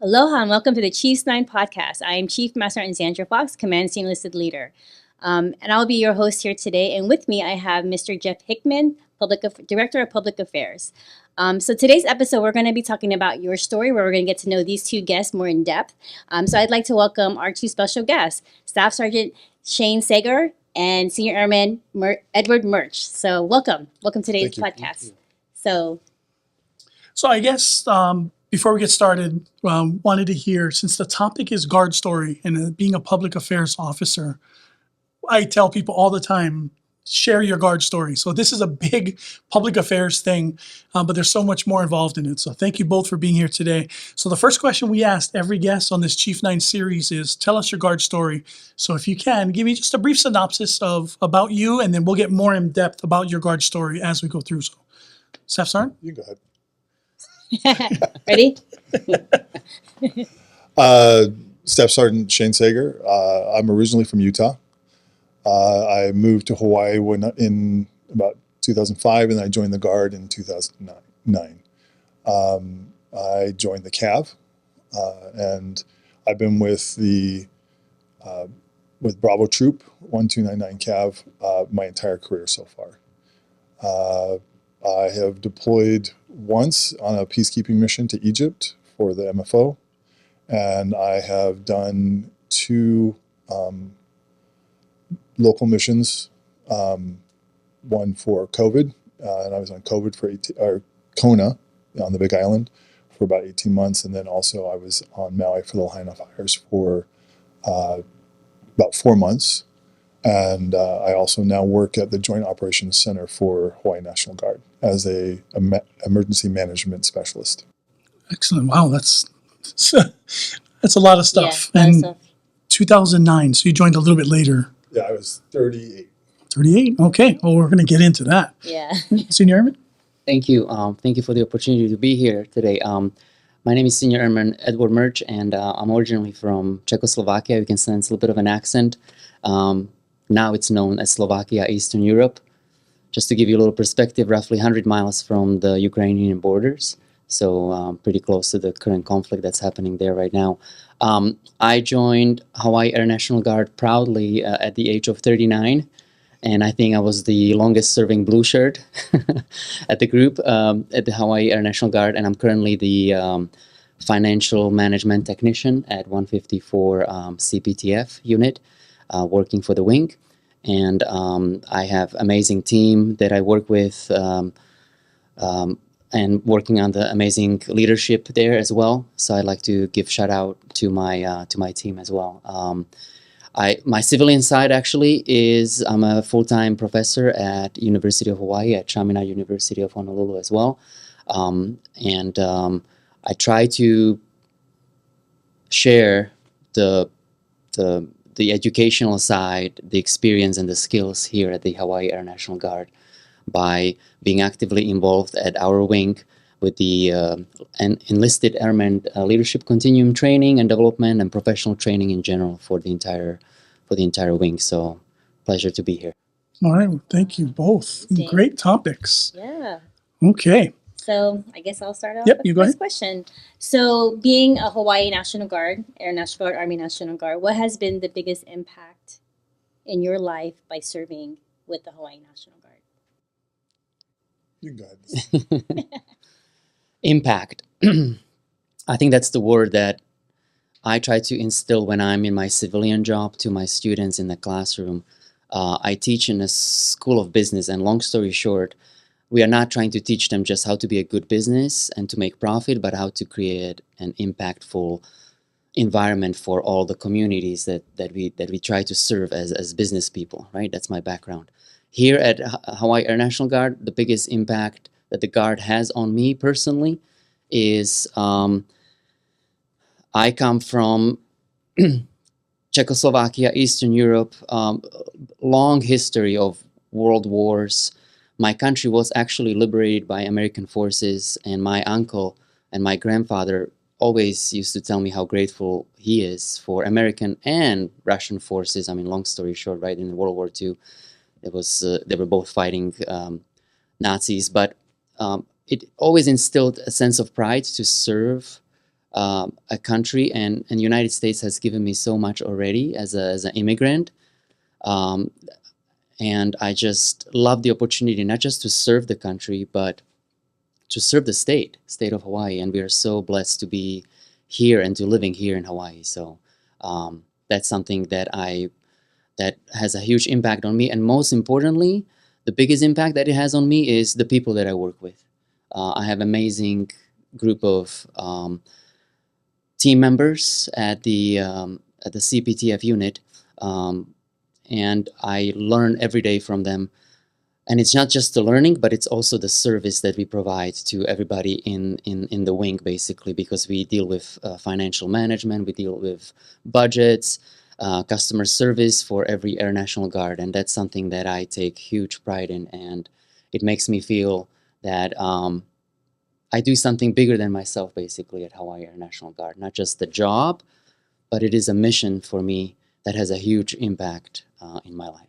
Aloha and welcome to the Chiefs 9 podcast. I am Chief Master Sgt. Zandra Fox, Command Chief Enlisted Leader. And I'll be your host here today. And with me, I have Mr. Jeff Hickman, Director of Public Affairs. So today's episode, we're going to be talking about your story, where we're going to get to know these two guests more in depth. So I'd like to welcome our two special guests, Staff Sergeant Shane Seggar and Senior Airman Eduard Merc. So welcome to today's podcast. So I guess before we get started, wanted to hear, since the topic is guard story and being a public affairs officer, I tell people all the time, share your guard story. So this is a big public affairs thing, but there's so much more involved in it. So thank you both for being here today. So the first question we asked every guest on this Chief 9 series is, tell us your guard story. So if you can, give me just a brief synopsis about you, and then we'll get more in depth about your guard story as we go through. So, Staff Sergeant? You go ahead. ready? Staff Sergeant Shane Seggar. I'm originally from Utah. I moved to Hawaii in about 2005, and I joined the Guard in 2009. I joined the CAV, and I've been with with Bravo Troop 1299 CAV my entire career so far. I have deployed once on a peacekeeping mission to Egypt for the MFO, and I have done two local missions, one for COVID, and I was on COVID for Kona on the Big Island for about 18 months, and then also I was on Maui for the Lahaina fires for about 4 months. And I also now work at the Joint Operations Center for Hawaii National Guard as a emergency management specialist. Excellent. Wow, that's a lot of stuff. Yeah, and 2009, so you joined a little bit later. Yeah, I was 38. 38? Okay. Well, we're going to get into that. Yeah. Senior Airman? Thank you. Thank you for the opportunity to be here today. My name is Senior Airman Eduard Merc, and I'm originally from Czechoslovakia. You can sense a little bit of an accent. Now it's known as Slovakia, Eastern Europe. Just to give you a little perspective, roughly 100 miles from the Ukrainian borders. So pretty close to the current conflict that's happening there right now. I joined Hawaii Air National Guard proudly at the age of 39. And I think I was the longest serving blue shirt at the group at the Hawaii Air National Guard. And I'm currently the financial management technician at 154 CPTF unit. Working for the wing, and I have amazing team that I work with, and working on the amazing leadership there as well. So I'd like to give shout out to my team as well. My civilian side actually is I'm a full-time professor at University of Hawaii at Chaminade University of Honolulu as well, and I try to share the educational side, the experience and the skills here at the Hawaii Air National Guard by being actively involved at our wing with the Enlisted Airman Leadership Continuum training and development and professional training in general for the entire wing. So pleasure to be here. All right. Well, thank you both. Great topics. Yeah. Okay. So I guess I'll start off Yep, with you the go first ahead. question. So being a Hawaii National Guard, Air National Guard, Army National Guard, what has been the biggest impact in your life by serving with the Hawaii National Guard? You go ahead. Impact. I think that's the word that I try to instill when I'm in my civilian job to my students in the classroom. I teach in a school of business, and long story short, we are not trying to teach them just how to be a good business and to make profit, but how to create an impactful environment for all the communities that we try to serve as business people, right? That's my background. Here at Hawaii Air National Guard, the biggest impact that the Guard has on me personally is I come from Czechoslovakia, Eastern Europe, long history of world wars. My country was actually liberated by American forces, and my uncle and my grandfather always used to tell me how grateful he is for American and Russian forces. I mean, long story short, right, in World War II, it was they were both fighting Nazis, but it always instilled a sense of pride to serve a country, and the United States has given me so much already as an immigrant. And I just love the opportunity not just to serve the country, but to serve the state of Hawaii. And we are so blessed to be here and to living here in Hawaii. So that's something that has a huge impact on me. And most importantly, the biggest impact that it has on me is the people that I work with. I have amazing group of team members at the CPTF unit, and I learn every day from them. And it's not just the learning, but it's also the service that we provide to everybody in the wing, basically, because we deal with financial management, we deal with budgets, customer service for every Air National Guard, and that's something that I take huge pride in, and it makes me feel that I do something bigger than myself, basically, at Hawaii Air National Guard. Not just the job, but it is a mission for me that has a huge impact in my life.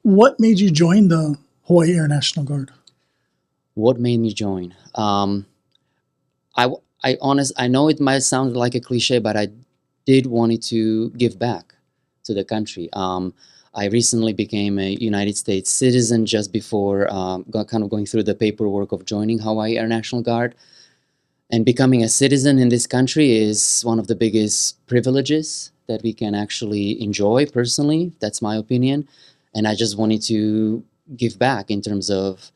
What made you join the Hawaii Air National Guard? What made me join? I know it might sound like a cliche, but I did wanted to give back to the country. I recently became a United States citizen just before kind of going through the paperwork of joining Hawaii Air National Guard. And becoming a citizen in this country is one of the biggest privileges that we can actually enjoy personally. That's my opinion. And I just wanted to give back in terms of,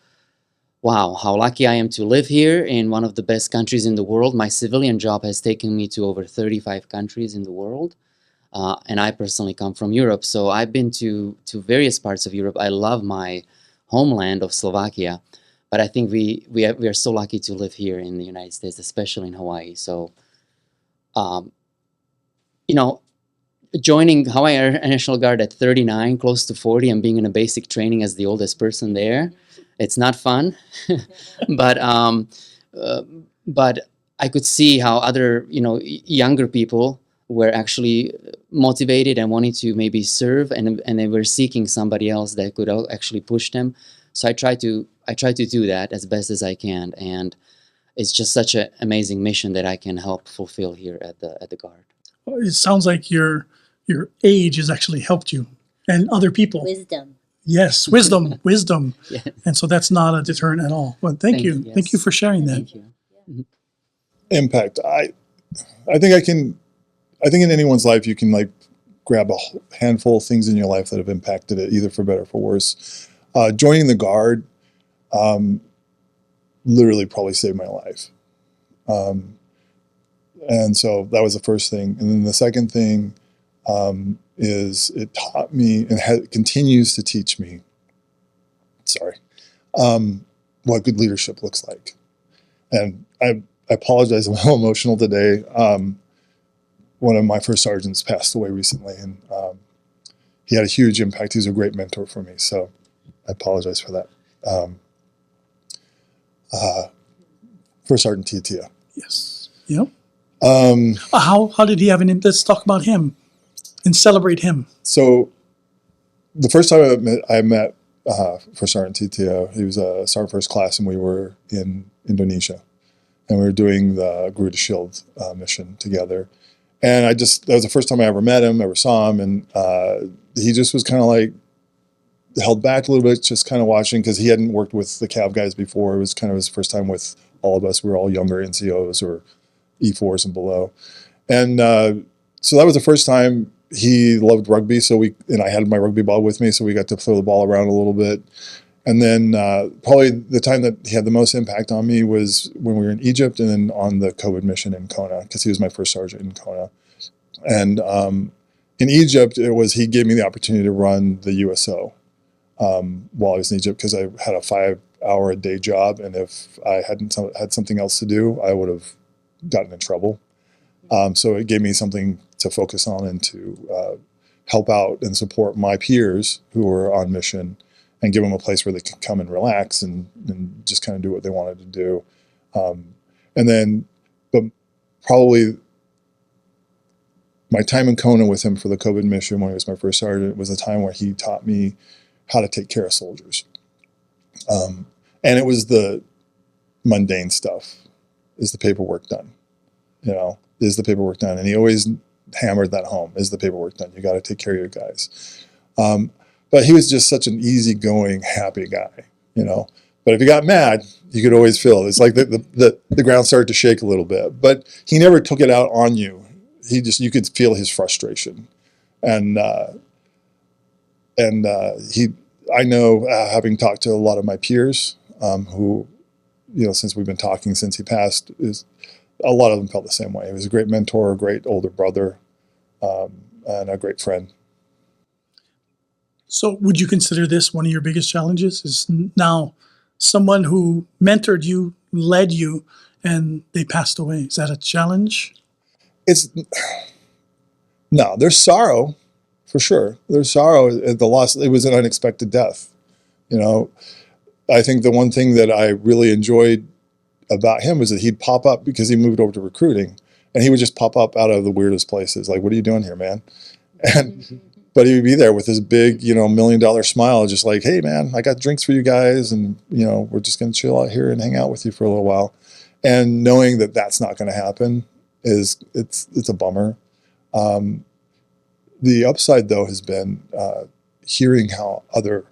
wow, how lucky I am to live here in one of the best countries in the world. My civilian job has taken me to over 35 countries in the world. And I personally come from Europe, so I've been to various parts of Europe. I love my homeland of Slovakia, but I think we are so lucky to live here in the United States, especially in Hawaii. So, joining Hawaii Air National Guard at 39, close to 40, and being in a basic training as the oldest person there, it's not fun. but I could see how other younger people were actually motivated and wanted to maybe serve, and they were seeking somebody else that could actually push them. So I try to do that as best as I can, and it's just such an amazing mission that I can help fulfill here at the Guard. It sounds like your age has actually helped you and other people. Wisdom. Yes, wisdom. Yes. And so that's not a deterrent at all. Well, thank you. Yes. Thank you for sharing that. Thank you. Impact. I think in anyone's life you can grab a handful of things in your life that have impacted it, either for better or for worse. Joining the Guard literally probably saved my life. And so that was the first thing. And then the second thing is it taught me and continues to teach me, what good leadership looks like. And I apologize, I'm a little emotional today. One of my first sergeants passed away recently, and he had a huge impact. He was a great mentor for me, so I apologize for that. First Sergeant Tiatia. Yes. Yep. How did he have an impact? Let's talk about him and celebrate him. So the first time I met First Sergeant Tiatia, he was a Sergeant First Class, and we were in Indonesia. And we were doing the Garuda Shield mission together. And that was the first time I ever met him, ever saw him. And he just was kind of held back a little bit, just kind of watching, because he hadn't worked with the Cav guys before. It was kind of his first time with all of us. We were all younger NCOs or E4s and below. And so that was the first time. He loved rugby, and I had my rugby ball with me, so we got to throw the ball around a little bit. And then probably the time that he had the most impact on me was when we were in Egypt, and then on the COVID mission in Kona, because he was my first sergeant in Kona. And in Egypt, he gave me the opportunity to run the USO while I was in Egypt, because I had a 5-hour-a-day job, and if I hadn't had something else to do, I would have gotten in trouble. So it gave me something to focus on and to help out and support my peers who were on mission, and give them a place where they could come and relax and just kind of do what they wanted to do. But probably my time in Kona with him for the COVID mission, when he was my first sergeant, was a time where he taught me how to take care of soldiers. And it was the mundane stuff. Is the paperwork done? Is the paperwork done? And he always hammered that home. Is the paperwork done? You got to take care of your guys. But he was just such an easyggoing, happy guy, But if he got mad, you could always feel it's like the ground started to shake a little bit. But he never took it out on you. You could feel his frustration, and I know, having talked to a lot of my peers, who, since we've been talking since he passed, a lot of them felt the same way. He was a great mentor, a great older brother, and a great friend. So would you consider this one of your biggest challenges, is now someone who mentored you, led you, and they passed away? Is that a challenge? No, there's sorrow, for sure. There's sorrow at the loss. It was an unexpected death. I think the one thing that I really enjoyed about him was that he'd pop up, because he moved over to recruiting, and he would just pop up out of the weirdest places. Like, what are you doing here, man? But he would be there with his big, $1 million smile, just like, hey, man, I got drinks for you guys, and, we're just going to chill out here and hang out with you for a little while. And knowing that that's not going to happen it's a bummer. The upside, though, has been hearing how other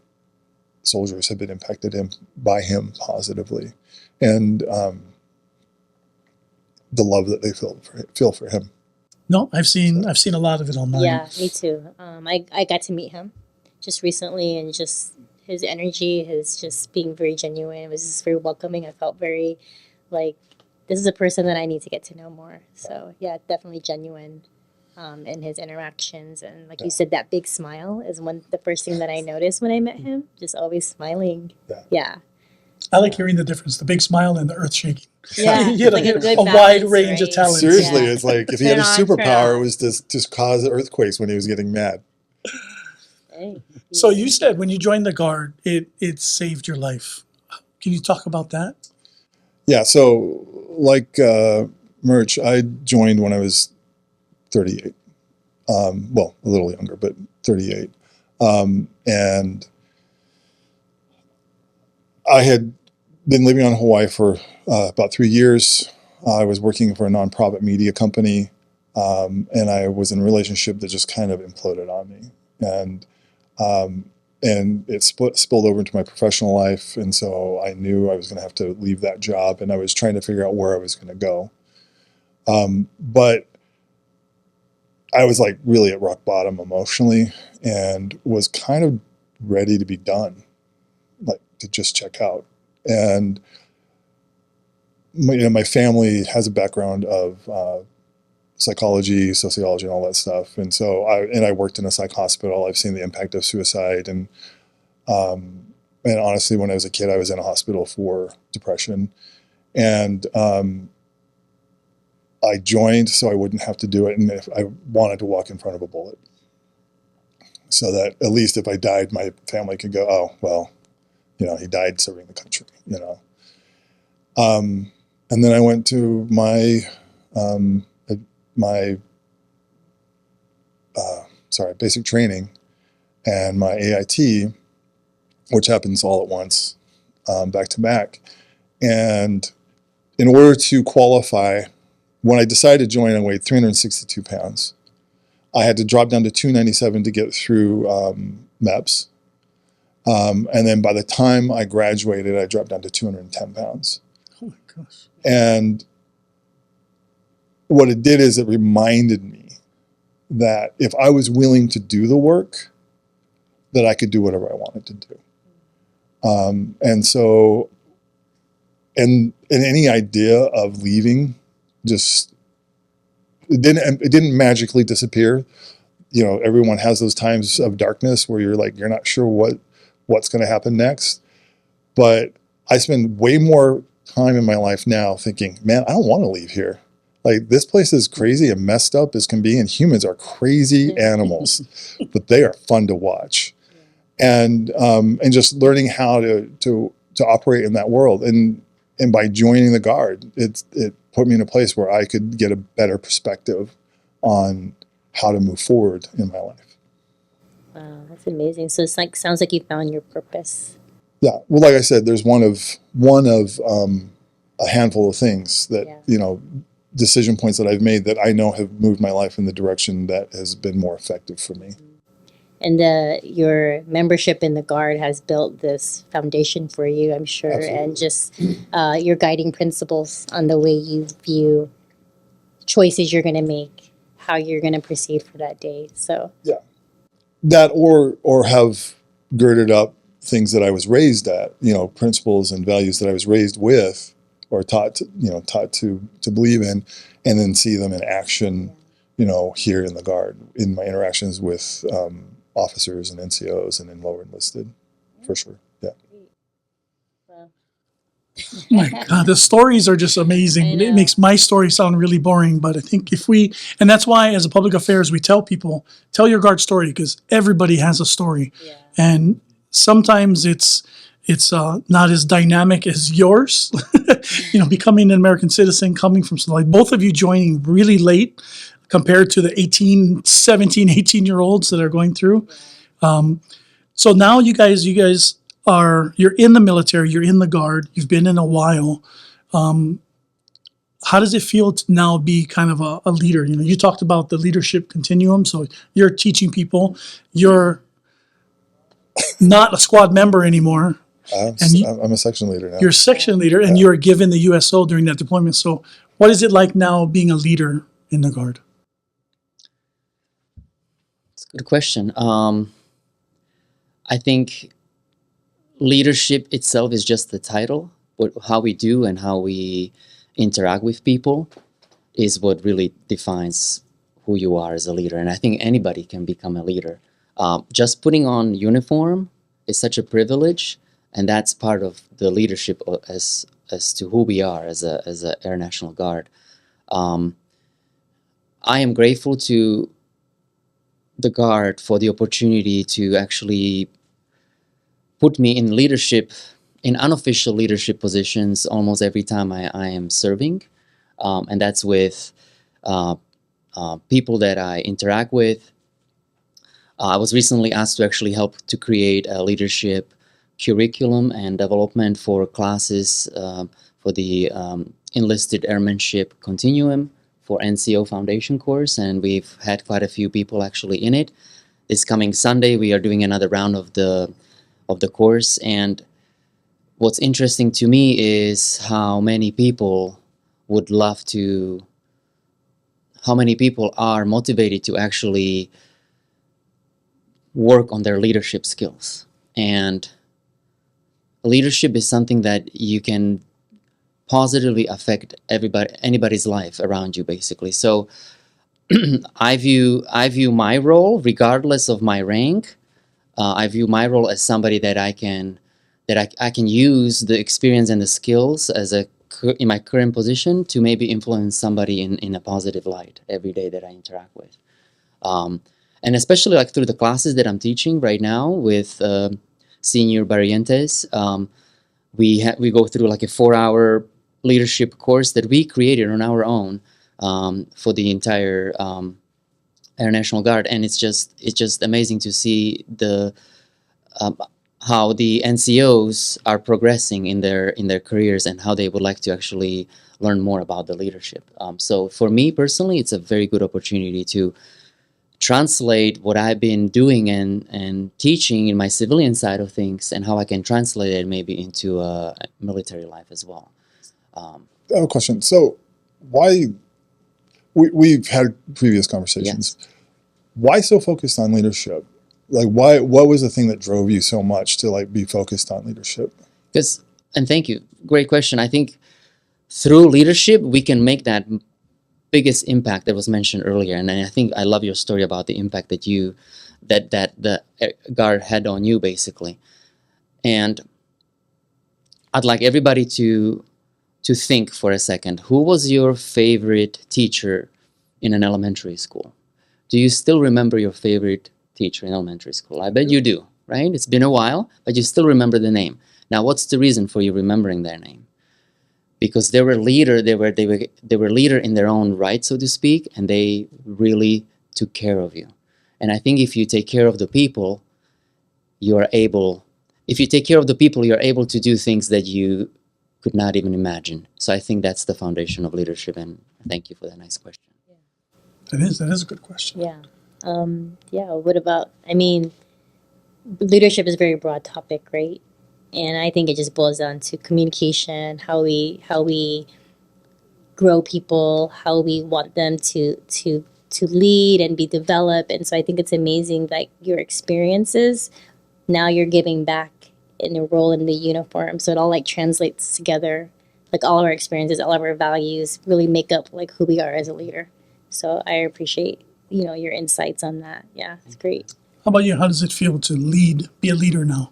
soldiers have been impacted by him positively, and the love that they feel for him. No, I've seen a lot of it online. Yeah, me too. I got to meet him just recently, and just his energy, his just being very genuine. It was just very welcoming. I felt very like, this is a person that I need to get to know more. So yeah, definitely genuine in his interactions. And like you said, that big smile is the first thing that I noticed when I met him. Just always smiling. Yeah. I like hearing the difference, the big smile and the earth shaking. Yeah, Like a good a balance, wide range of right? talents. Seriously, Yeah. it's like if he had a superpower, it was to just cause earthquakes when he was getting mad. Hey. So you said when you joined the Guard, it saved your life. Can you talk about that? Yeah, so like Merch, I joined when I was 38. Well, a little younger, but 38. And I had been living on Hawaii for about 3 years. I was working for a nonprofit media company, and I was in a relationship that just kind of imploded on me. And it spilled over into my professional life, and so I knew I was going to have to leave that job, and I was trying to figure out where I was going to go. But I was like really at rock bottom emotionally, and was kind of ready to be done, like to just check out. And my family has a background of psychology, sociology, and all that stuff. And so I worked in a psych hospital. I've seen the impact of suicide. And honestly, when I was a kid, I was in a hospital for depression. And I joined so I wouldn't have to do it. And if I wanted to walk in front of a bullet, so that at least if I died, my family could go, oh, well, he died serving the country, And then I went to my basic training and my AIT, which happens all at once, back to back. And in order to qualify, when I decided to join, I weighed 362 pounds. I had to drop down to 297 to get through MEPS. And then by the time I graduated, I dropped down to 210 pounds. Oh my gosh. And what it did is it reminded me that if I was willing to do the work, that I could do whatever I wanted to do. And so, and any idea of leaving, just, it didn't magically disappear. Everyone has those times of darkness where you're not sure what's going to happen next. But I spend way more time in my life now thinking, man, I don't want to leave here. Like, this place is crazy and messed up as can be, and humans are crazy animals, but they are fun to watch. And just learning how to operate in that world. And by joining the Guard, it put me in a place where I could get a better perspective on how to move forward in my life. Wow, that's amazing. So it's like, sounds like you found your purpose. Yeah. Well, like I said, there's one of a handful of things that, decision points that I've made that I know have moved my life in the direction that has been more effective for me. And your membership in the Guard has built this foundation for you, I'm sure, Absolutely. and just your guiding principles on the way you view choices you're going to make, how you're going to proceed for that day. So That or have girded up things that I was raised at, principles and values that I was raised with or taught to believe in, and then see them in action, here in the Guard, in my interactions with officers and NCOs and in lower enlisted, for sure. Yeah. My God, the stories are just amazing. It makes my story sound really boring, but I think and that's why as a public affairs, we tell people, tell your Guard story, because everybody has a story. Yeah. And sometimes it's not as dynamic as yours, becoming an American citizen, coming from like both of you joining really late compared to the 18-year-olds that are going through. So now you guys you're in the military, you're in the Guard, you've been in a while. How does it feel to now be kind of a leader? You talked about the leadership continuum, so you're teaching people. You're not a squad member anymore. I'm a section leader now. You're a section leader, and you were given the USO during that deployment. So what is it like now being a leader in the Guard? It's a good question. I think leadership itself is just the title, but how we do and how we interact with people is what really defines who you are as a leader. And I think anybody can become a leader. Just putting on uniform is such a privilege, and that's part of the leadership as to who we are as a Air National Guard. I am grateful to the Guard for the opportunity to actually put me in leadership, in unofficial leadership positions almost every time I am serving. And that's with people that I interact with. I was recently asked to actually help to create a leadership curriculum and development for classes for the Enlisted Airmanship Continuum for NCO Foundation course, and we've had quite a few people actually in it. This coming Sunday, we are doing another round of the course, and what's interesting to me is how many people are motivated to actually work on their leadership skills. And leadership is something that you can positively affect anybody's life around you, basically. So I view my role, regardless of my rank, I view my role as somebody that I can use the experience and the skills in my current position to maybe influence somebody in a positive light every day that I interact with. And especially like through the classes that I'm teaching right now with senior barrientes, we go through like a 4-hour leadership course that we created on our own for the entire Air National Guard, and it's just amazing to see how the NCOs are progressing in their careers and how they would like to actually learn more about the leadership. So for me personally, it's a very good opportunity to translate what I've been doing and teaching in my civilian side of things, and how I can translate it maybe into a military life as well. I have a question. So why, we've had previous conversations. Yes. Why so focused on leadership? Like what was the thing that drove you so much to like be focused on leadership? And thank you. Great question. I think through leadership, we can make that biggest impact that was mentioned earlier. And I think I love your story about the impact that the Guard had on you, basically. And I'd like everybody to think for a second, who was your favorite teacher in an elementary school? Do you still remember your favorite teacher in elementary school? I bet you do, right? It's been a while, but you still remember the name. Now, what's the reason for you remembering their name? Because they were leader, they were leader in their own right, so to speak, and they really took care of you. And I think if you take care of the people, you're able to do things that you could not even imagine. So I think that's the foundation of leadership, and thank you for that nice question. That is a good question. Yeah. Yeah. What about? I mean, leadership is a very broad topic, right? And I think it just boils down to communication, how we grow people, how we want them to lead and be developed. And so I think it's amazing, like your experiences. Now you're giving back in a role in the uniform, so it all like translates together. Like all of our experiences, all of our values really make up like who we are as a leader. So I appreciate your insights on that. Yeah, it's great. How about you? How does it feel to be a leader now?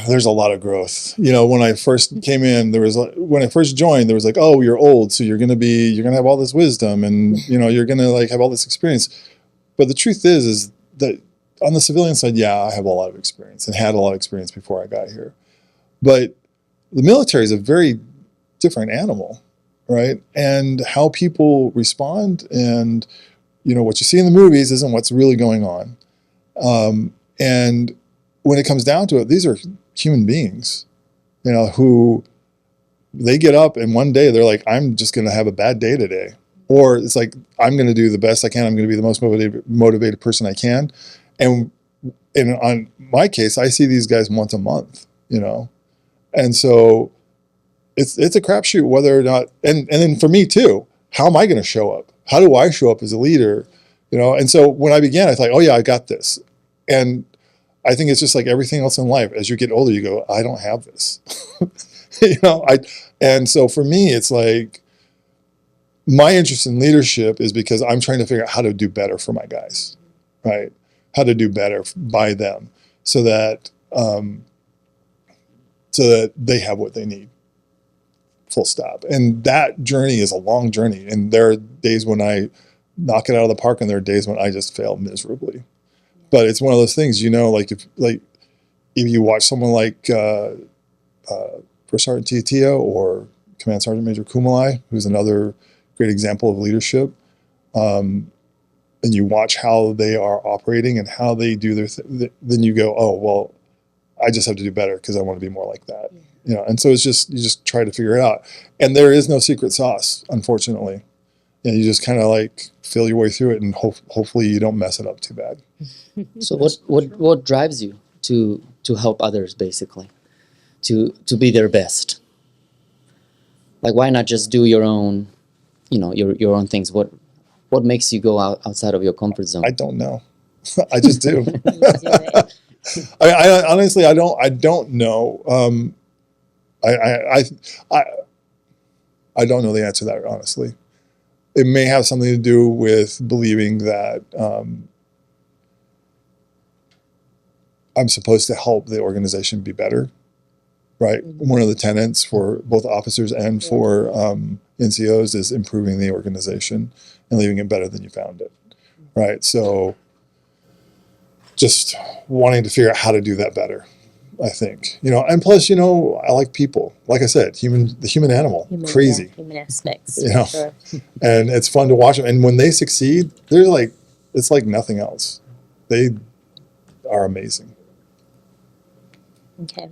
There's a lot of growth. When I first came in, when I first joined, there was like, oh, you're old, so you're gonna have all this wisdom, and you're gonna like have all this experience. But the truth is that on the civilian side, yeah, I have a lot of experience and had a lot of experience before I got here. But the military is a very different animal, right? And how people respond and what you see in the movies isn't what's really going on. And when it comes down to it, these are human beings, who they get up and one day they're like, I'm just going to have a bad day today. Or it's like, I'm going to do the best I can. I'm going to be the most motivated person I can. And on my case, I see these guys once a month, And so it's a crapshoot whether or not, and then for me too, how am I going to show up? How do I show up as a leader? And so when I began, I thought, oh yeah, I got this. And I think it's just like everything else in life. As you get older, you go, I don't have this. And so for me, it's like my interest in leadership is because I'm trying to figure out how to do better for my guys, right? How to do better by them so that they have what they need. Full stop. And that journey is a long journey. And there are days when I knock it out of the park, and there are days when I just fail miserably. But it's one of those things, like if you watch someone like First Sergeant Tio or Command Sergeant Major Kumalai, who's another great example of leadership, and you watch how they are operating and how they do their then you go, oh, well, I just have to do better because I want to be more like that. And so it's just, you just try to figure it out. And there is no secret sauce, unfortunately. You just kind of like feel your way through it, and hopefully you don't mess it up too bad. So what drives you to help others, basically, to be their best? Like, why not just do your own, your own things? What makes you go outside of your comfort zone? I don't know. I just do. I honestly, I don't know. I don't know the answer to that, honestly. It may have something to do with believing that I'm supposed to help the organization be better, right? Mm-hmm. One of the tenets for both officers and for NCOs is improving the organization and leaving it better than you found it, right? So just wanting to figure out how to do that better, I think. And plus, I like people. Like I said, the human animal, crazy. Yeah, human aspects, sure. And it's fun to watch them. And when they succeed, they're like, it's like nothing else. They are amazing. Okay.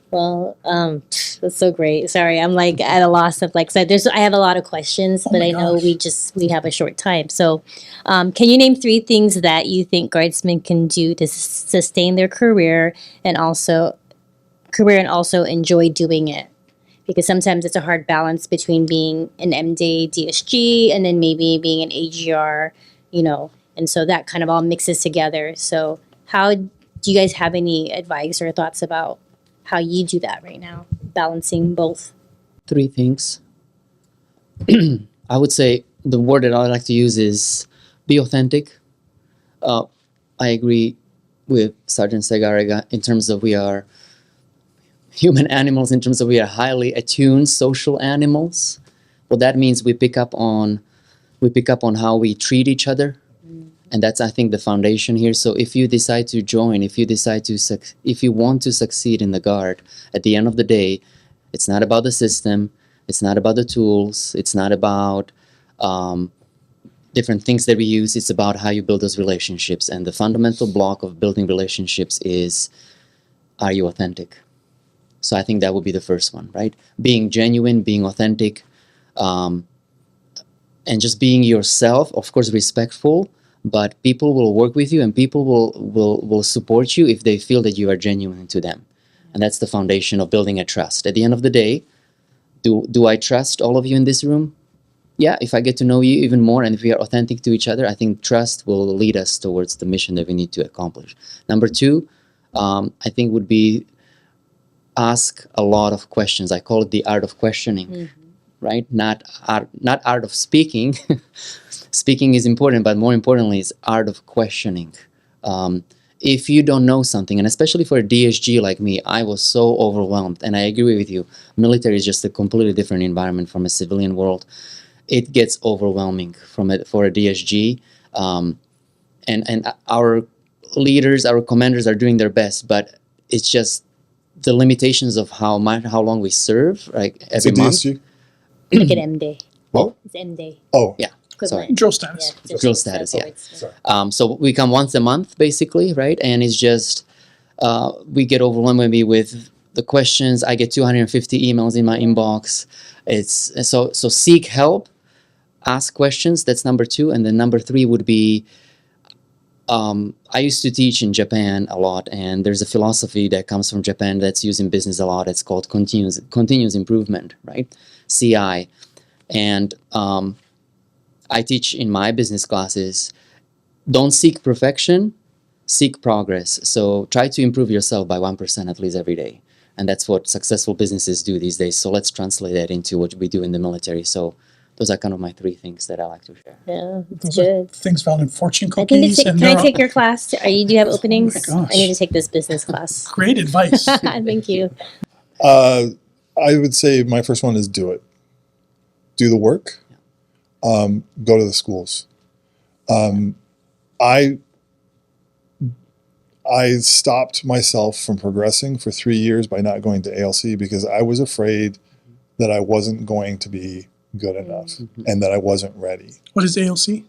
Well, that's so great. Sorry, I'm like at a loss of like, so I have a lot of questions, but I know we have a short time. So, can you name 3 things that you think guardsmen can do to sustain their career and also enjoy doing it? Because sometimes it's a hard balance between being an MD DSG and then maybe being an AGR, and so that kind of all mixes together. So, how do you guys have any advice or thoughts about how you do that right now, balancing both? 3 things. I would say the word that I like to use is be authentic. I agree with Sergeant Seggar in terms of we are human animals, in terms of we are highly attuned social animals. Well, that means we pick up on how we treat each other. And that's, I think, the foundation here. So if you decide to join, if you want to succeed in the Guard, at the end of the day, it's not about the system, it's not about the tools, it's not about different things that we use, it's about how you build those relationships. And the fundamental block of building relationships is, are you authentic? So I think that would be the first one, right? Being genuine, being authentic, and just being yourself, of course, respectful, but people will work with you and people will support you if they feel that you are genuine to them. And that's the foundation of building a trust. At the end of the day, do I trust all of you in this room? Yeah, if I get to know you even more and if we are authentic to each other, I think trust will lead us towards the mission that we need to accomplish. Number two, I think would be ask a lot of questions. I call it the art of questioning, right? Not art of speaking. Speaking is important, but more importantly, it's art of questioning. If you don't know something, and especially for a DSG like me, I was so overwhelmed, and I agree with you. Military is just a completely different environment from a civilian world. It gets overwhelming for a DSG, and our leaders, our commanders are doing their best, but it's just the limitations of how long we serve, like every month. DSG? Look at M-Day. What? It's M-Day. Oh, Yeah. Equivalent. Drill status. Yeah, Drill status, yeah. sorry. So we come once a month, basically, right? And it's just, we get overwhelmed maybe with the questions. I get 250 emails in my inbox. So seek help, ask questions. That's number two. And then number three would be, I used to teach in Japan a lot, and there's a philosophy that comes from Japan that's used in business a lot. It's called continuous improvement, right? CI. And I teach in my business classes, don't seek perfection, seek progress. So try to improve yourself by 1% at least every day. And that's what successful businesses do these days. So let's translate that into what we do in the military. So those are kind of my three things that I like to share. Yeah, it's Those are good. things found in fortune I think cookies. can I take your class? Do you have openings? gosh. I need to take this business class. Great advice. Thank you. I would say my first one is do it. Do the work. Go to the schools. I stopped myself from progressing for 3 years by not going to ALC because I was afraid that I wasn't going to be good enough and that I wasn't ready. What is ALC?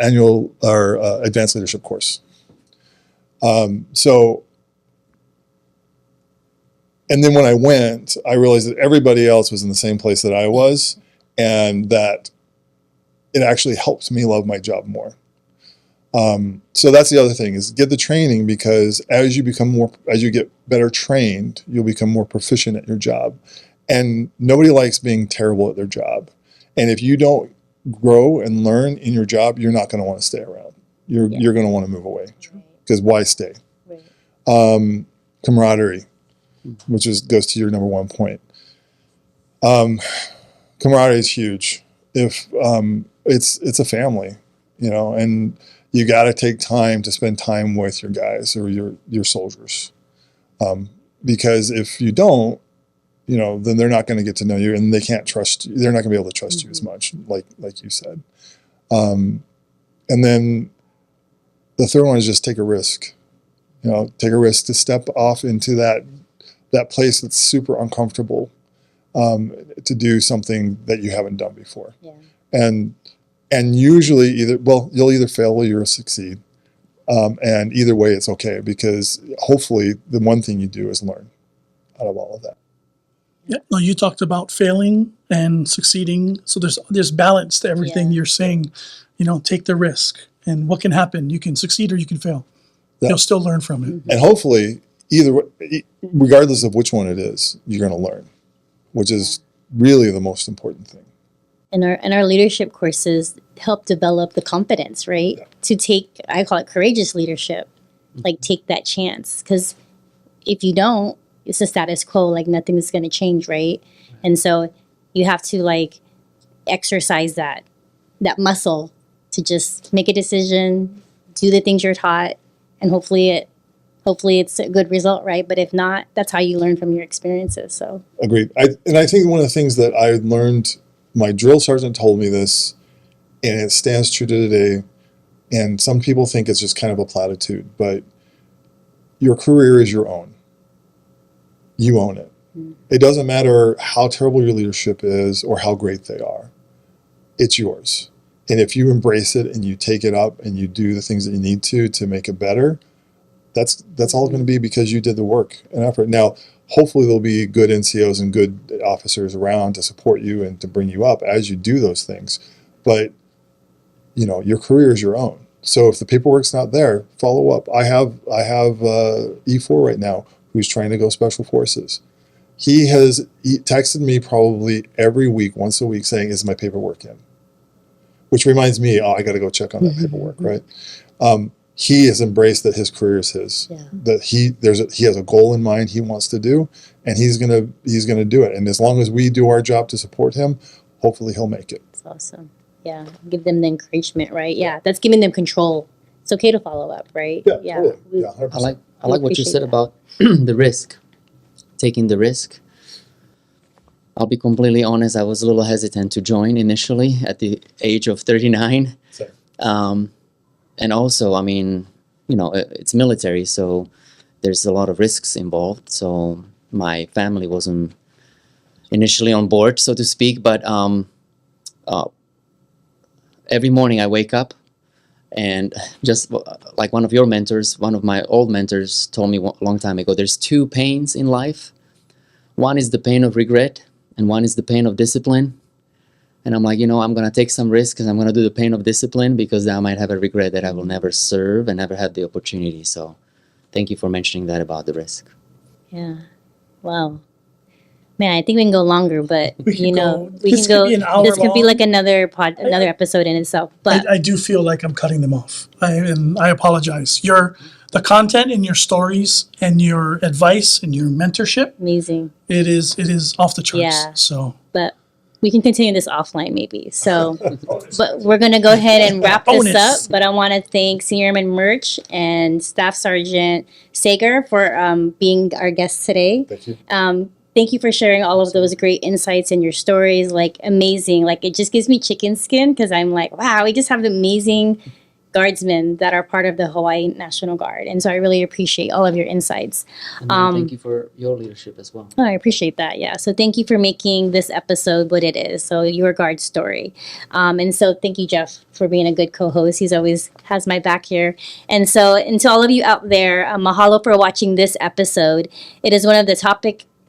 Annual or advanced leadership course. So, and then when I went, I realized that everybody else was in the same place that I was, and that it actually helped me love my job more. So that's the other thing, is get the training, because as you get better trained, you'll become more proficient at your job. And nobody likes being terrible at their job. And if you don't grow and learn in your job, you're not going to want to stay around. You're going to want to move away, because why stay? Right. Camaraderie, which goes to your number one point. Camaraderie is huge. If it's a family, and you got to take time to spend time with your guys or your soldiers, because if you don't, then they're not going to get to know you, and they can't trust you. They're not going to be able to trust you as much, like you said. And then the third one is just take a risk. Take a risk to step off into that place that's super uncomfortable, to do something that you haven't done before. Yeah. And usually you'll either fail or you'll succeed. And either way, it's okay, because hopefully the one thing you do is learn out of all of that. Yeah, no, you talked about failing and succeeding. So there's balance to everything you're saying. Take the risk, and what can happen? You can succeed or you can fail. Yeah. You'll still learn from it. And hopefully, regardless of which one it is, you're going to learn, which is really the most important thing. And our leadership courses help develop the confidence, right? Yeah. To take, I call it courageous leadership, like take that chance. Because if you don't, it's the status quo, like nothing is going to change, right? And so you have to exercise that muscle to just make a decision, do the things you're taught, and hopefully it's a good result, right? But if not, that's how you learn from your experiences. So agreed. I think one of the things that I learned, my drill sergeant told me this, and it stands true to today. And some people think it's just kind of a platitude, but your career is your own. You own it. It doesn't matter how terrible your leadership is or how great they are. It's yours. And if you embrace it and you take it up and you do the things that you need to make it better, That's all going to be because you did the work and effort. Now, hopefully there'll be good NCOs and good officers around to support you and to bring you up as you do those things. But, your career is your own. So if the paperwork's not there, follow up. I have E4 right now who's trying to go Special Forces. He texted me probably every week, once a week, saying, "Is my paperwork in?" Which reminds me, I got to go check on that paperwork, right? He has embraced that his career is his. Yeah. That he has a goal in mind he wants to do, and he's gonna do it. And as long as we do our job to support him, hopefully he'll make it. That's awesome. Yeah, give them the encouragement, right? Yeah, that's giving them control. It's okay to follow up, right? Yeah, totally. Yeah, 100%. I like what you said about the risk, taking the risk. I'll be completely honest, I was a little hesitant to join initially at the age of 39. Same. And also, it's military, so there's a lot of risks involved. So my family wasn't initially on board, so to speak. But every morning I wake up, and just like one of your mentors, one of my old mentors told me a long time ago, there's two pains in life. One is the pain of regret, and one is the pain of discipline. And I'm like, I'm going to take some risks and I'm going to do the pain of discipline because I might have a regret that I will never serve and never have the opportunity. So thank you for mentioning that about the risk. Yeah. Wow. Man, I think we can go longer, but we can go. This could be like another episode in itself. But I do feel like I'm cutting them off. I apologize. The content in your stories and your advice and your mentorship. Amazing. It is off the charts. Yeah. So. But we can continue this offline maybe. So, but we're going to go ahead and wrap this up. But I want to thank Senior Airman Merc and Staff Sergeant Seggar for being our guests today. Thank you. Thank you for sharing all of those great insights and your stories. Like, amazing. Like, it just gives me chicken skin because I'm like, wow, we just have amazing guardsmen that are part of the Hawaii National Guard. And so I really appreciate all of your insights. And thank you for your leadership as well. Oh, I appreciate that. Yeah. So thank you for making this episode what it is. So your guard story. And so thank you, Jeff, for being a good co-host. He's always has my back here. And to all of you out there, mahalo for watching this episode. It is one of the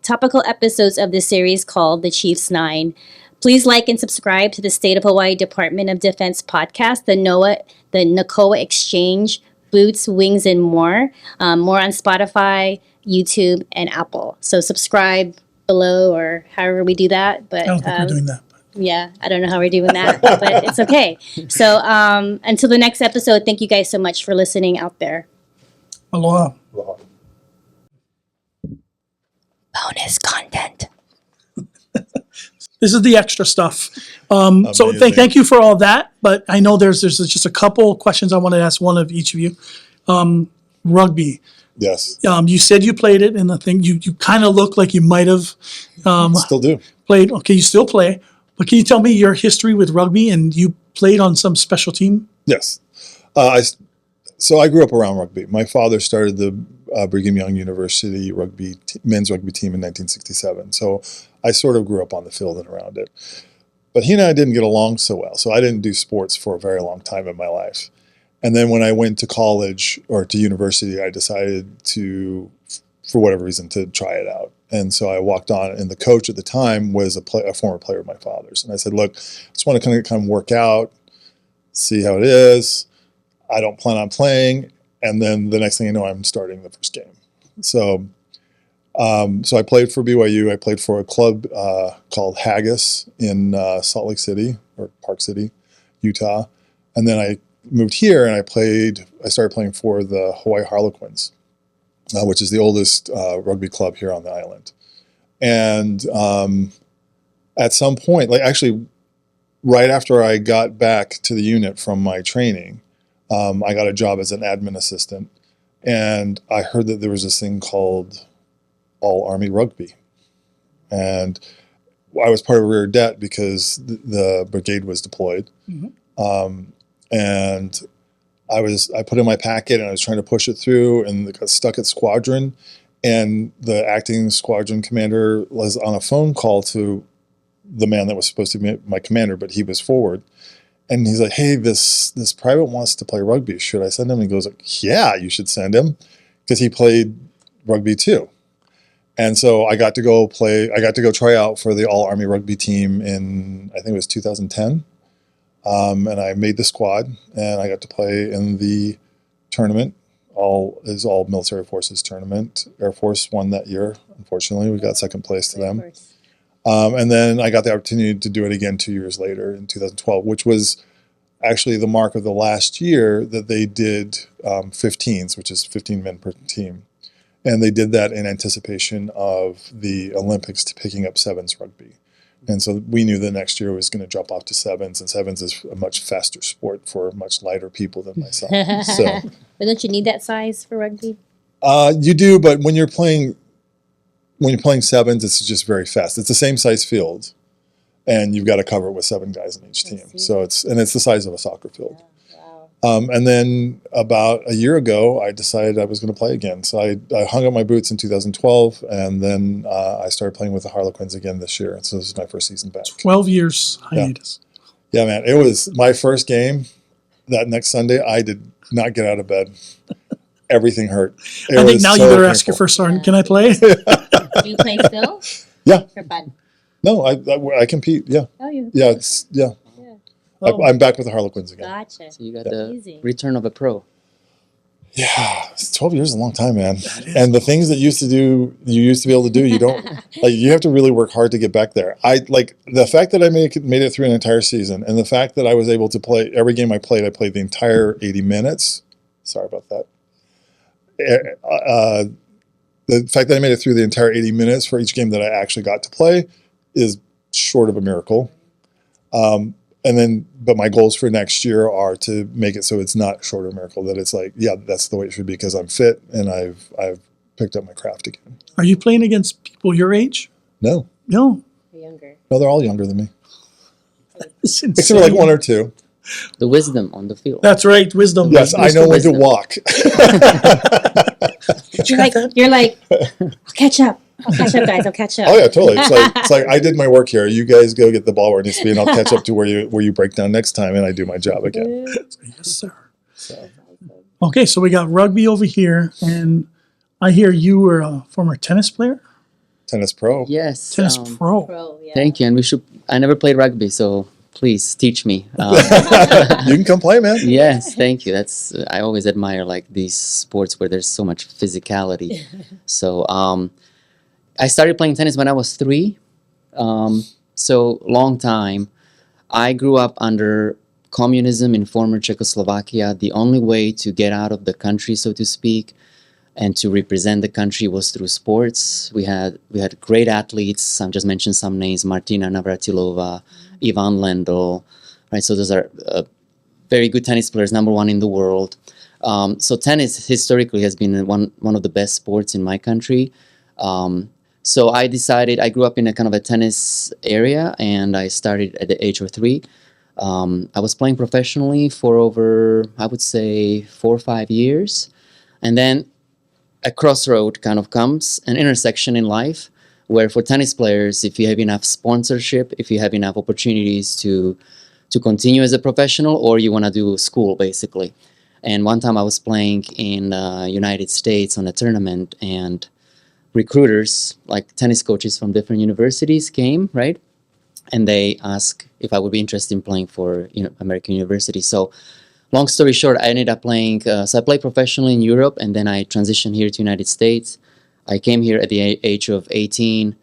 topical episodes of this series called The Chief's 9. Please like and subscribe to the State of Hawaii Department of Defense podcast, the NACOA Exchange, Boots, Wings, and more. More on Spotify, YouTube, and Apple. So subscribe below or however we do that. But I don't think we're doing that. Yeah, I don't know how we're doing that, but it's okay. So until the next episode, thank you guys so much for listening out there. Aloha. Aloha. Bonus content. This is the extra stuff. So thank you for all that. But I know there's just a couple questions I want to ask one of each of you. Rugby. Yes. You said you played it in the thing. You kind of look like you might have Still do. played. Okay, you still play. But can you tell me your history with rugby and you played on some special team? Yes. So I grew up around rugby. My father started the Brigham Young University men's rugby team in 1967. So I sort of grew up on the field and around it. But he and I didn't get along so well. So I didn't do sports for a very long time in my life. And then when I went to college or to university, I decided to, for whatever reason, to try it out. And so I walked on, and the coach at the time was a former player of my father's. And I said, look, I just want to kind of work out, see how it is. I don't plan on playing. And then the next thing you know, I'm starting the first game. So I played for BYU. I played for a club called Haggis in Salt Lake City, or Park City, Utah. And then I moved here and I started playing for the Hawaii Harlequins, which is the oldest rugby club here on the island. And at some point, right after I got back to the unit from my training, I got a job as an admin assistant, and I heard that there was this thing called All Army Rugby. And I was part of Rear Det because the brigade was deployed. Mm-hmm. And I put in my packet and I was trying to push it through and got stuck at squadron. And the acting squadron commander was on a phone call to the man that was supposed to be my commander, but he was forward. And he's like, hey, this private wants to play rugby. Should I send him? And he goes, yeah, you should send him. because he played rugby too. And so I got to go try out for the All Army rugby team in, I think it was 2010. And I made the squad, and I got to play in the tournament. All military forces tournament. Air Force won that year. Unfortunately, we got second place to them. And then I got the opportunity to do it again 2 years later in 2012, which was actually the mark of the last year that they did 15s, which is 15 men per team. And they did that in anticipation of the Olympics picking up sevens rugby. And so we knew the next year was going to drop off to sevens, and sevens is a much faster sport for much lighter people than myself. So, but don't you need that size for rugby? You do, but when you're playing sevens, it's just very fast. It's the same size field, and you've got to cover it with 7 guys on each team. So it's the size of a soccer field. Wow. And then about a year ago, I decided I was going to play again. So I hung up my boots in 2012, and then I started playing with the Harlequins again this year. So this is my first season back. 12 years hiatus. Yeah, man. It was my first game. That next Sunday, I did not get out of bed. Everything hurt. I think now you better ask your first sergeant, can I play? Do you play still? Yeah. For fun? No, I compete. Yeah. Oh, you? Yeah. Oh. I'm back with the Harlequins again. Gotcha. So you got the return of a pro. Yeah, 12 years is a long time, man. And the things that you used to be able to do, you don't, like, you have to really work hard to get back there. The fact that I made it through an entire season, and the fact that I was able to play every game I played the entire 80 minutes. Sorry about that. The fact that I made it through the entire 80 minutes for each game that I actually got to play is short of a miracle. But my goals for next year are to make it so it's not short of a miracle, that it's like, yeah, that's the way it should be, because I'm fit and I've picked up my craft again. Are you playing against people your age? No. No. Or younger? No, they're all younger than me. It's insane. Except for like 1 or 2. The wisdom on the field. That's right, wisdom. Yes, I know when to walk. You're like, I'll catch up, guys. I'll catch up. Oh yeah, totally. It's like I did my work here. You guys go get the ball where it needs to be, and I'll catch up to where you break down next time, and I do my job again. Yes, sir. Okay, so we got rugby over here, and I hear you were a former tennis player. Tennis pro. Yes. Tennis pro. Pro, yeah. Thank you. And I never played rugby, so please teach me. You can come play, man. Yes, thank you. I always admire like these sports where there's so much physicality. So I started playing tennis when I was 3. So long time. I grew up under communism in former Czechoslovakia. The only way to get out of the country, so to speak, and to represent the country was through sports. We had great athletes. I just mentioned some names: Martina Navratilova, Ivan Lendl. Right, so those are very good tennis players, number 1 in the world. So tennis historically has been one of the best sports in my country. So I decided, I grew up in a kind of a tennis area, and I started at the age of 3. I was playing professionally for over, I would say, 4 or 5 years. And then a crossroad kind of comes, an intersection in life, where for tennis players, if you have enough sponsorship, if you have enough opportunities to continue as a professional, or you want to do school, basically. And one time I was playing in United States on a tournament, and recruiters, like tennis coaches from different universities, came, right? And they asked if I would be interested in playing for American University. So long story short, I ended up playing, so I played professionally in Europe, and then I transitioned here to United States. I came here at the age of 20,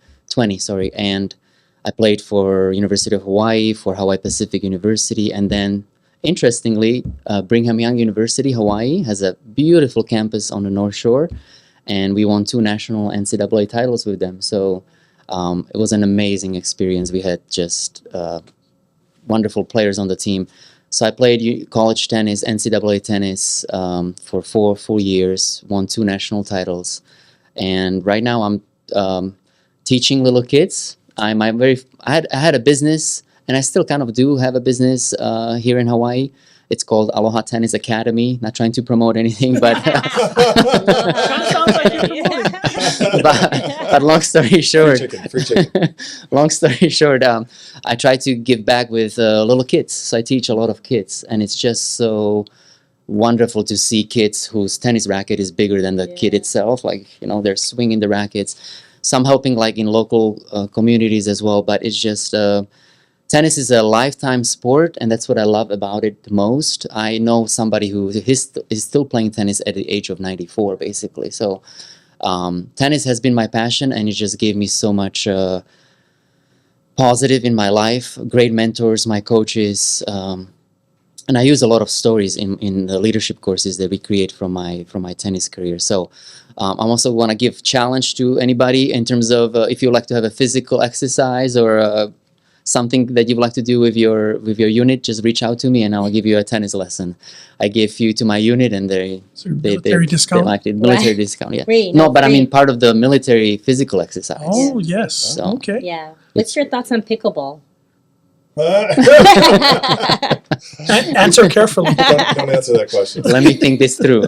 and I played for University of Hawaii, for Hawaii Pacific University, and then, interestingly, Brigham Young University, Hawaii, has a beautiful campus on the North Shore, and we won 2 national NCAA titles with them. So it was an amazing experience. We had just wonderful players on the team. So I played college tennis, NCAA tennis for 4 full years, won 2 national titles. And right now I'm teaching little kids. I had a business, and I still kind of do have a business here in Hawaii. It's called Aloha Tennis Academy. Not trying to promote anything, but but long story short, Free chicken. long story short, I try to give back with little kids. So I teach a lot of kids, and it's just so wonderful to see kids whose tennis racket is bigger than the kid itself. Like, you know, they're swinging the rackets. Some helping like in local communities as well. But it's just, tennis is a lifetime sport, and that's what I love about it the most. I know somebody who is still playing tennis at the age of 94, basically. So tennis has been my passion, and it just gave me so much positive in my life. Great mentors, my coaches, and I use a lot of stories in the leadership courses that we create from my tennis career. So I also want to give challenge to anybody in terms of if you like to have a physical exercise or something that you'd like to do with your unit, just reach out to me and I'll give you a tennis lesson. I give you to my unit and they discount? like it. Military discount, yeah. Free, no, but free. I mean part of the military physical exercise. Oh, yes. So, Okay. Yeah. What's your thoughts on pickleball? Answer carefully. Don't answer that question. let me think this through.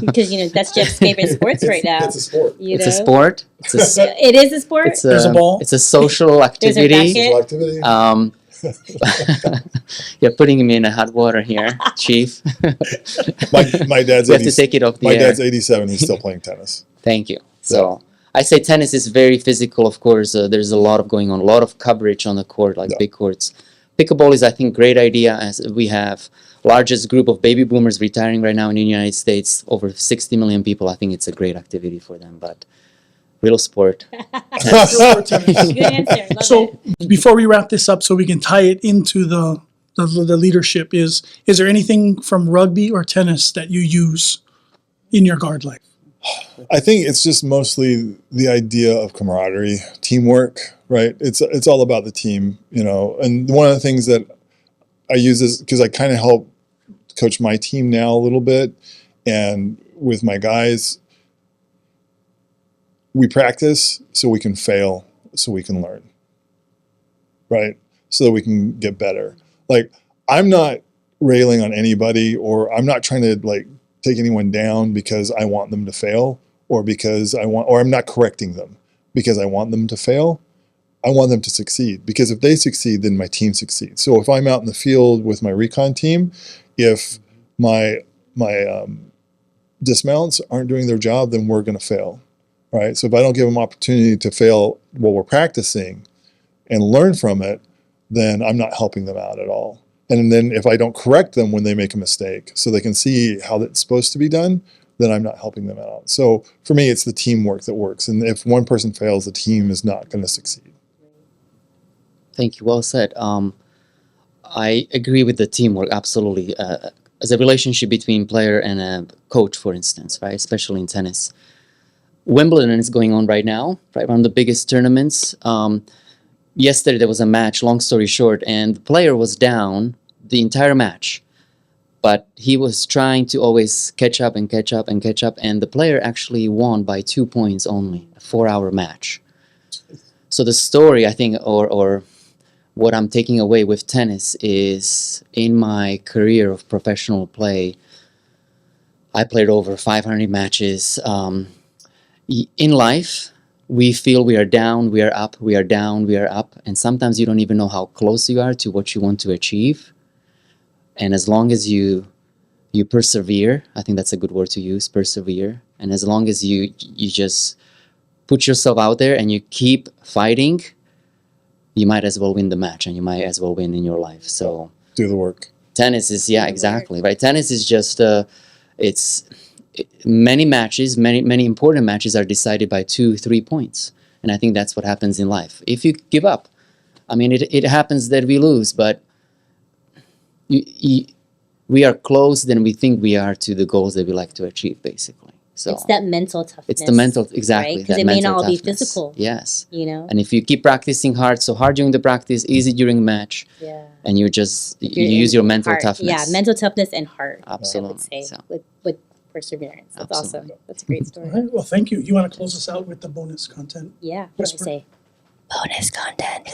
Because, you know, that's Jeff's favorite sports right now. It's a sport. You It's know? a sport. It's a It is a sport? There's a ball. It's a social There's a activity. racket. Social activity. You're putting me in a hot water here, Chief. My dad's We have to take it off the my air. dad's 87. He's still playing tennis. Thank you. So I say tennis is very physical, of course. There's a lot of going on, a lot of coverage on the court, like big courts. Pickleball is, I think, great idea, as we have largest group of baby boomers retiring right now in the United States, over 60 million people. I think it's a great activity for them, but real sport. Good answer. Love So it. before we wrap this up, so we can tie it into the leadership, is there anything from rugby or tennis that you use in your guard life? I think it's just mostly the idea of camaraderie, teamwork, right? It's all about the team, you know. And one of the things that I use is because I kind of help coach my team now a little bit, and with my guys, we practice so we can fail, so we can learn, right? So that we can get better. Like, I'm not railing on anybody, or I'm not trying to like take anyone down because I want them to fail, or because or I'm not correcting them because I want them to fail. I want them to succeed, because if they succeed, then my team succeeds. So if I'm out in the field with my recon team, if my dismounts aren't doing their job, then we're going to fail, right? So if I don't give them opportunity to fail while we're practicing and learn from it, then I'm not helping them out at all. And then if I don't correct them when they make a mistake so they can see how it's supposed to be done, then I'm not helping them out. So for me, it's the teamwork that works. And if one person fails, the team is not going to succeed. Thank you. Well said. I agree with the teamwork, absolutely. As a relationship between player and a coach, for instance, right? Especially in tennis. Wimbledon is going on right now, right? One of the biggest tournaments. Yesterday there was a match, long story short, and the player was down the entire match. But he was trying to always catch up, and the player actually won by 2 points only, a 4-hour match. So the story, I think, or what I'm taking away with tennis is, in my career of professional play, I played over 500 matches. In life, we feel we are down, we are up, we are down, we are up, and sometimes you don't even know how close you are to what you want to achieve. And as long as you persevere, I think that's a good word to use, persevere. And as long as you just put yourself out there and you keep fighting, you might as well win the match, and you might as well win in your life. So Do the work. tennis is, yeah, exactly, right? Tennis is just, many matches, many important matches are decided by 2-3 points. And I think that's what happens in life. If you give up, I mean, it happens that we lose, but we are closer than we think we are to the goals that we like to achieve, basically. So It's that mental toughness. it's the mental, exactly. Right? Because that it may mental not all be toughness. physical. Yes. You know? And if you keep practicing hard, so hard during the practice, easy during the match, Yeah. and you use your mental heart. toughness. Yeah, mental toughness and heart. Absolutely. I would say, So. with perseverance. That's Absolutely. awesome. That's a great All story. right. Well, thank you. You want to close us out with the bonus content? Yeah. What do I Whisper. say? Bonus content.